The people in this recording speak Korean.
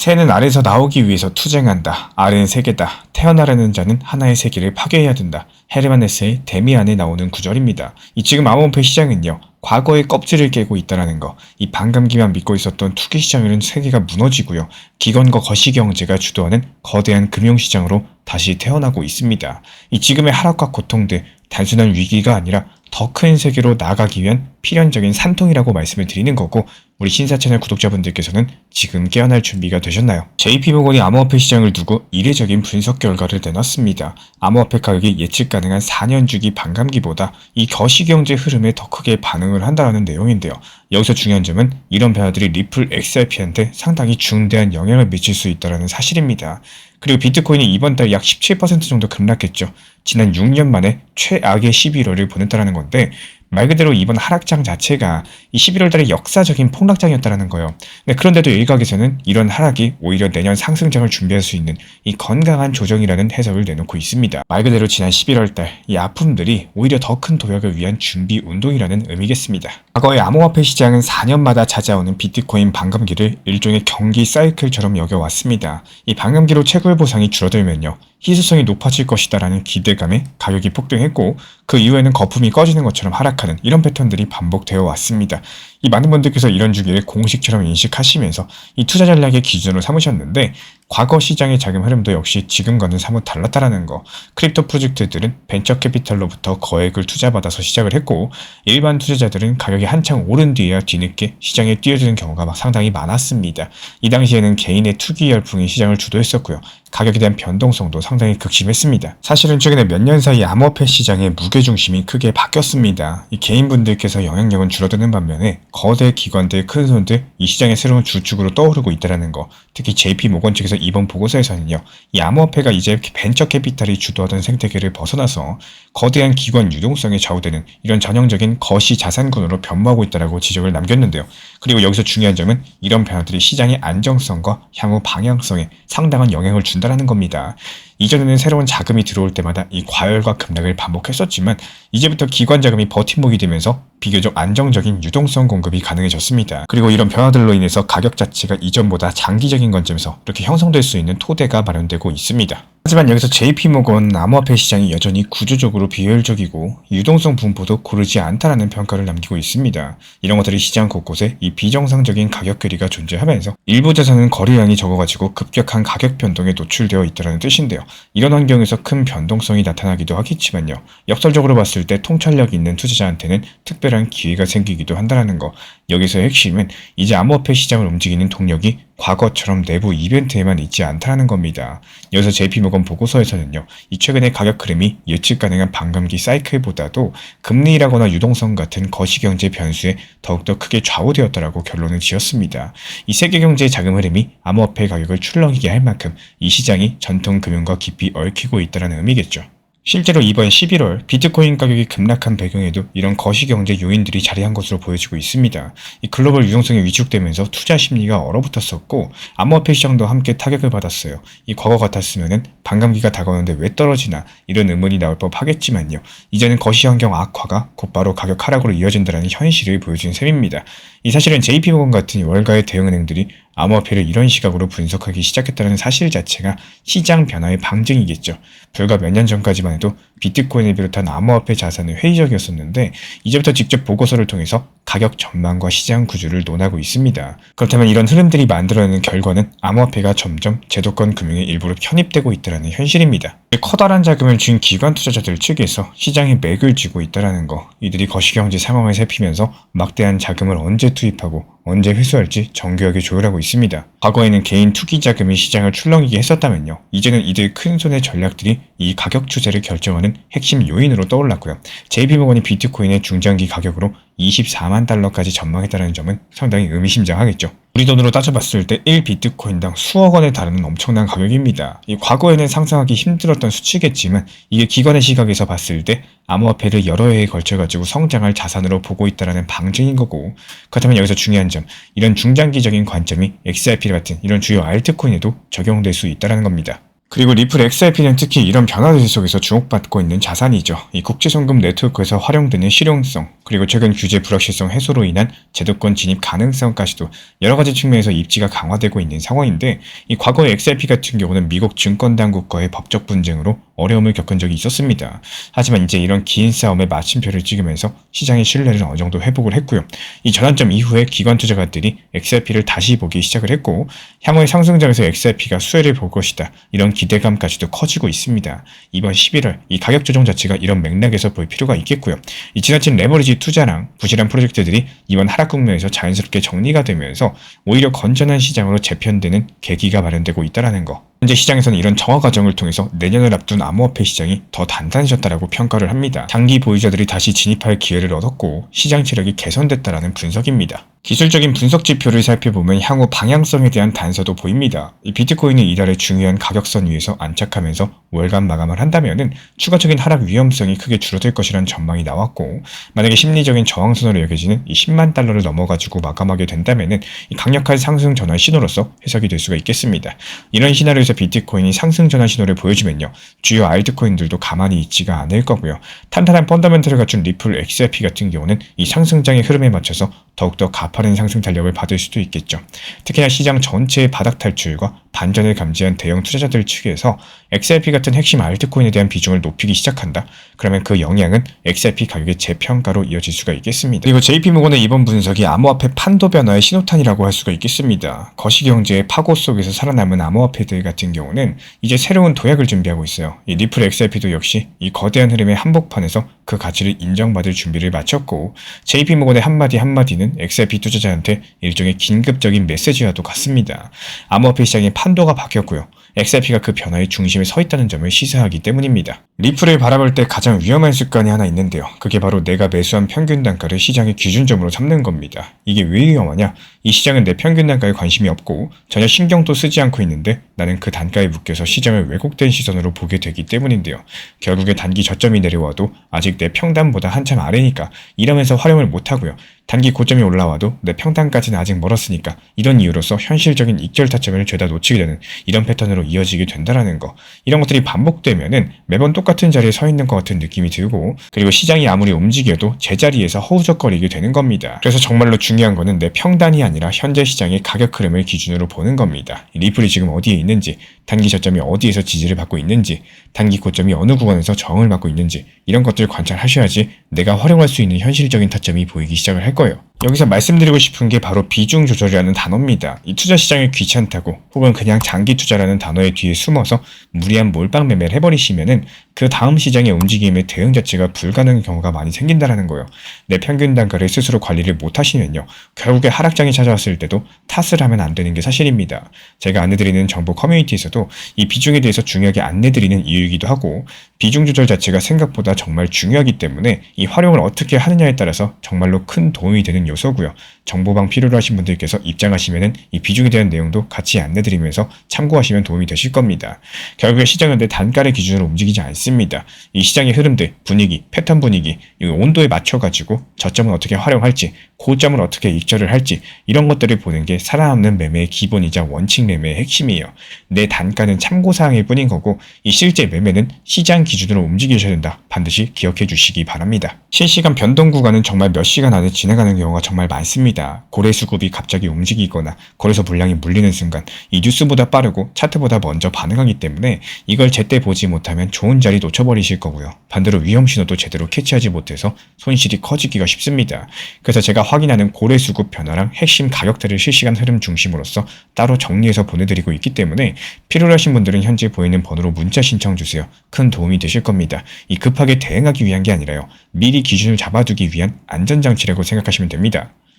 새는 알에서 나오기 위해서 투쟁한다. 알은 세계다. 태어나려는 자는 하나의 세계를 파괴해야 된다. 헤르만 헤세의 데미안에 나오는 구절입니다. 이 지금 암호화폐 시장은요, 과거의 껍질을 깨고 있다는 거, 이 반감기만 믿고 있었던 투기 시장에는 세계가 무너지고요, 기관과 거시경제가 주도하는 거대한 금융시장으로 다시 태어나고 있습니다. 이 지금의 하락과 고통들, 단순한 위기가 아니라 더 큰 세계로 나아가기 위한 필연적인 산통이라고 말씀을 드리는 거고, 우리 신사채널 구독자분들께서는 지금 깨어날 준비가 되셨나요? JP모건이 암호화폐 시장을 두고 이례적인 분석 결과를 내놨습니다. 암호화폐 가격이 예측 가능한 4년 주기 반감기보다 이 거시경제 흐름에 더 크게 반응을 한다는 내용인데요. 여기서 중요한 점은 이런 변화들이 리플 XRP한테 상당히 중대한 영향을 미칠 수 있다는 사실입니다. 그리고 비트코인이 이번 달 약 17% 정도 급락했죠. 지난 6년 만에 최악의 11월을 보냈다는 건데, 말 그대로 이번 하락장 자체가 이 11월 달의 역사적인 폭락장이었다는 거예요. 그런데도 일각에서는 이런 하락이 오히려 내년 상승장을 준비할 수 있는 이 건강한 조정이라는 해석을 내놓고 있습니다. 말 그대로 지난 11월 달 이 아픔들이 오히려 더 큰 도약을 위한 준비 운동이라는 의미겠습니다. 과거의 암호화폐 시장은 4년마다 찾아오는 비트코인 반감기를 일종의 경기 사이클처럼 여겨왔습니다. 이 반감기로 채굴 보상이 줄어들면요, 희소성이 높아질 것이다라는 기대감에 가격이 폭등했고, 그 이후에는 거품이 꺼지는 것처럼 하락하는 이런 패턴들이 반복되어 왔습니다. 이 많은 분들께서 이런 주기를 공식처럼 인식하시면서 이 투자 전략의 기준으로 삼으셨는데, 과거 시장의 자금 흐름도 역시 지금과는 사뭇 달랐다라는 거. 크립토 프로젝트들은 벤처 캐피탈로부터 거액을 투자받아서 시작을 했고, 일반 투자자들은 가격이 한창 오른 뒤에야 뒤늦게 시장에 뛰어드는 경우가 상당히 많았습니다. 이 당시에는 개인의 투기 열풍이 시장을 주도했었고요, 가격에 대한 변동성도 상당히 극심했습니다. 사실은 최근에 몇 년 사이 암호화폐 시장의 무게중심이 크게 바뀌었습니다. 이 개인분들께서 영향력은 줄어드는 반면에 거대 기관들, 큰 손들, 이 시장의 새로운 주축으로 떠오르고 있다는 거. 특히 JP모건 측에서 이번 보고서에서는요, 이 암호화폐가 이제 벤처 캐피탈이 주도하던 생태계를 벗어나서 거대한 기관 유동성에 좌우되는 이런 전형적인 거시 자산군으로 변모하고 있다고 지적을 남겼는데요. 그리고 여기서 중요한 점은 이런 변화들이 시장의 안정성과 향후 방향성에 상당한 영향을 준다는 겁니다. 이전에는 새로운 자금이 들어올 때마다 이 과열과 급락을 반복했었지만, 이제부터 기관 자금이 버팀목이 되면서 비교적 안정적인 유동성 공급이 가능해졌습니다. 그리고 이런 변화들로 인해서 가격 자체가 이전보다 장기적인 관점에서 이렇게 형성될 수 있는 토대가 마련되고 있습니다. 하지만 여기서 JP모건 암호화폐 시장이 여전히 구조적으로 비효율적이고 유동성 분포도 고르지 않다라는 평가를 남기고 있습니다. 이런 것들이 시장 곳곳에 이 비정상적인 가격 괴리가 존재하면서 일부 자산은 거래량이 적어가지고 급격한 가격 변동에 노출되어 있다는 뜻인데요. 이런 환경에서 큰 변동성이 나타나기도 하겠지만요, 역설적으로 봤을 때 통찰력 있는 투자자한테는 특별한 기회가 생기기도 한다는 거. 여기서의 핵심은 이제 암호화폐 시장을 움직이는 동력이 과거처럼 내부 이벤트에만 있지 않다는 겁니다. 여기서 JP모건 보고서에서는요, 이 최근의 가격 흐름이 예측 가능한 반감기 사이클보다도 금리라거나 유동성 같은 거시경제 변수에 더욱더 크게 좌우되었다라고 결론을 지었습니다. 이 세계 경제의 자금 흐름이 암호화폐 가격을 출렁이게 할 만큼 이 시장이 전통 금융과 깊이 얽히고 있다는 의미겠죠. 실제로 이번 11월 비트코인 가격이 급락한 배경에도 이런 거시경제 요인들이 자리한 것으로 보여지고 있습니다. 이 글로벌 유동성이 위축되면서 투자 심리가 얼어붙었었고, 암호화폐 시장도 함께 타격을 받았어요. 이 과거 같았으면 반감기가 다가오는데 왜 떨어지나 이런 의문이 나올 법하겠지만요, 이제는 거시 환경 악화가 곧바로 가격 하락으로 이어진다는 현실을 보여준 셈입니다. 이 사실은 JP모건 같은 월가의 대형은행들이 암호화폐를 이런 시각으로 분석하기 시작했다는 사실 자체가 시장 변화의 방증이겠죠. 불과 몇 년 전까지만 해도 비트코인을 비롯한 암호화폐 자산은 회의적이었었는데, 이제부터 직접 보고서를 통해서 가격 전망과 시장 구조를 논하고 있습니다. 그렇다면 이런 흐름들이 만들어내는 결과는 암호화폐가 점점 제도권 금융의 일부로 편입되고 있다는 현실입니다. 커다란 자금을 쥔 기관 투자자들 측에서 시장에 맥을 쥐고 있다는 거. 이들이 거시경제 상황을 살피면서 막대한 자금을 언제 투입하고 언제 회수할지 정교하게 조율하고 있습니다. 과거에는 개인 투기 자금이 시장을 출렁이게 했었다면요, 이제는 이들 큰손의 전략들이 이 가격 추세를 결정하는 핵심 요인으로 떠올랐고요. JP모건이 비트코인의 중장기 가격으로 24만 달러까지 전망했다는 점은 상당히 의미심장하겠죠. 우리 돈으로 따져봤을 때 1비트코인당 수억 원에 달하는 엄청난 가격입니다. 이 과거에는 상상하기 힘들었던 수치겠지만, 이게 기관의 시각에서 봤을 때 암호화폐를 여러 해에 걸쳐가지고 성장할 자산으로 보고 있다는 방증인 거고, 그렇다면 여기서 중요한 점, 이런 중장기적인 관점이 XRP 같은 이런 주요 알트코인에도 적용될 수 있다는 겁니다. 그리고 리플 XRP는 특히 이런 변화들 속에서 주목받고 있는 자산이죠. 이 국제송금 네트워크에서 활용되는 실용성, 그리고 최근 규제 불확실성 해소로 인한 제도권 진입 가능성까지도 여러 가지 측면에서 입지가 강화되고 있는 상황인데, 이 과거의 XRP 같은 경우는 미국 증권당국과의 법적 분쟁으로 어려움을 겪은 적이 있었습니다. 하지만 이제 이런 긴 싸움에 마침표를 찍으면서 시장의 신뢰를 어느 정도 회복을 했고요. 이 전환점 이후에 기관 투자가들이 XRP를 다시 보기 시작을 했고, 향후의 상승장에서 XRP가 수혜를 볼 것이다, 이런 기대감까지도 커지고 있습니다. 이번 11월 이 가격 조정 자체가 이런 맥락에서 볼 필요가 있겠고요. 이 지나친 레버리지 투자랑 부실한 프로젝트들이 이번 하락 국면에서 자연스럽게 정리가 되면서 오히려 건전한 시장으로 재편되는 계기가 마련되고 있다는 거. 현재 시장에서는 이런 정화 과정을 통해서 내년을 앞둔 암호화폐 시장이 더 단단해졌다라고 평가를 합니다. 장기 보유자들이 다시 진입할 기회를 얻었고 시장 체력이 개선됐다라는 분석입니다. 기술적인 분석 지표를 살펴보면 향후 방향성에 대한 단서도 보입니다. 이 비트코인이 이달의 중요한 가격선 위에서 안착하면서 월간 마감을 한다면은 추가적인 하락 위험성이 크게 줄어들 것이라는 전망이 나왔고, 만약에 심리적인 저항선으로 여겨지는 이 10만 달러를 넘어가지고 마감하게 된다면은 이 강력한 상승 전환 신호로서 해석이 될 수가 있겠습니다. 이런 시나리오에서 비트코인이 상승 전환 신호를 보여주면요, 주요 알트코인들도 가만히 있지가 않을 거고요. 탄탄한 펀더멘털을 갖춘 리플 XRP 같은 경우는 이 상승장의 흐름에 맞춰서 더욱더 가파른 상승 탄력을 받을 수도 있겠죠. 특히나 시장 전체의 바닥 탈출과 반전을 감지한 대형 투자자들 측에서 XRP 같은 핵심 알트코인에 대한 비중을 높이기 시작한다. 그러면 그 영향은 XRP 가격의 재평가로 이어질 수가 있겠습니다. 그리고 JP모건의 이번 분석이 암호화폐 판도 변화의 신호탄이라고 할 수가 있겠습니다. 거시경제의 파고 속에서 살아남은 암호화폐들 같은 경우는 이제 새로운 도약을 준비하고 있어요. 이 리플 XRP도 역시 이 거대한 흐름의 한복판에서 그 가치를 인정받을 준비를 마쳤고, JP모건의 한마디는 XRP 투자자한테 일종의 긴급적인 메시지와도 같습니다. 암호화폐 시장의 판도가 바뀌었고요. XRP가 그 변화의 중심에 서 있다는 점을 시사하기 때문입니다. 리플을 바라볼 때 가장 위험한 습관이 하나 있는데요. 그게 바로 내가 매수한 평균 단가를 시장의 기준점으로 삼는 겁니다. 이게 왜 위험하냐? 이 시장은 내 평균 단가에 관심이 없고 전혀 신경도 쓰지 않고 있는데 나는 그 단가에 묶여서 시장을 왜곡된 시선으로 보게 되기 때문인데요. 결국에 단기 저점이 내려와도 아직 내 평단보다 한참 아래니까 이러면서 활용을 못하고요. 단기 고점이 올라와도 내 평단까지는 아직 멀었으니까 이런 이유로서 현실적인 익절 타점을 죄다 놓치게 되는 이런 패턴으로 이어지게 된다는 거. 이런 것들이 반복되면은 매번 똑같은 자리에 서 있는 것 같은 느낌이 들고, 그리고 시장이 아무리 움직여도 제자리에서 허우적거리게 되는 겁니다. 그래서 정말로 중요한 거는 내 평단이 아니라 현재 시장의 가격 흐름을 기준으로 보는 겁니다. 리플이 지금 어디에 있는지, 단기 저점이 어디에서 지지를 받고 있는지, 단기 고점이 어느 구간에서 저항을 받고 있는지, 이런 것들을 관찰하셔야지 내가 활용할 수 있는 현실적인 타점이 보이기 시작을 할 거예요. 여기서 말씀드리고 싶은 게 바로 비중 조절이라는 단어입니다. 이 투자 시장이 귀찮다고 혹은 그냥 장기 투자라는 단어의 뒤에 숨어서 무리한 몰빵 매매를 해버리시면은 그 다음 시장의 움직임의 대응 자체가 불가능한 경우가 많이 생긴다는 거예요. 내 평균 단가를 스스로 관리를 못하시면요, 결국에 하락장이 찾아왔을 때도 탓을 하면 안 되는 게 사실입니다. 제가 안내드리는 정보 커뮤니티에서도 이 비중에 대해서 중요하게 안내드리는 이유이기도 하고, 비중 조절 자체가 생각보다 정말 중요하기 때문에 이 활용을 어떻게 하느냐에 따라서 정말로 큰 도움이 되는 요소고요. 정보방 필요로 하신 분들께서 입장하시면은 이 비중에 대한 내용도 같이 안내드리면서 참고하시면 도움이 되실 겁니다. 결국에 시장은 내 단가를 기준으로 움직이지 않습니다. 이 시장의 흐름들, 분위기, 패턴 분위기, 이 온도에 맞춰가지고 저점을 어떻게 활용할지, 고점을 어떻게 익절을 할지, 이런 것들을 보는 게 살아남는 매매의 기본이자 원칙 매매의 핵심이에요. 내 단가는 참고사항일 뿐인 거고, 이 실제 매매는 시장 기준으로 움직이셔야 된다. 반드시 기억해 주시기 바랍니다. 실시간 변동 구간은 정말 몇 시간 안에 진행하는 경우가 정말 많습니다. 거래 수급이 갑자기 움직이거나 거래소 물량이 물리는 순간 이 뉴스보다 빠르고 차트보다 먼저 반응하기 때문에 이걸 제때 보지 못하면 좋은 자리 놓쳐버리실 거고요. 반대로 위험 신호도 제대로 캐치하지 못해서 손실이 커지기가 쉽습니다. 그래서 제가 확인하는 거래 수급 변화랑 핵심 가격대를 실시간 흐름 중심으로서 따로 정리해서 보내드리고 있기 때문에 필요로 하신 분들은 현재 보이는 번호로 문자 신청 주세요. 큰 도움이 되실 겁니다. 이 급하게 대응하기 위한 게 아니라요, 미리 기준을 잡아두기 위한 안전장치라고 생각하시면 됩니다.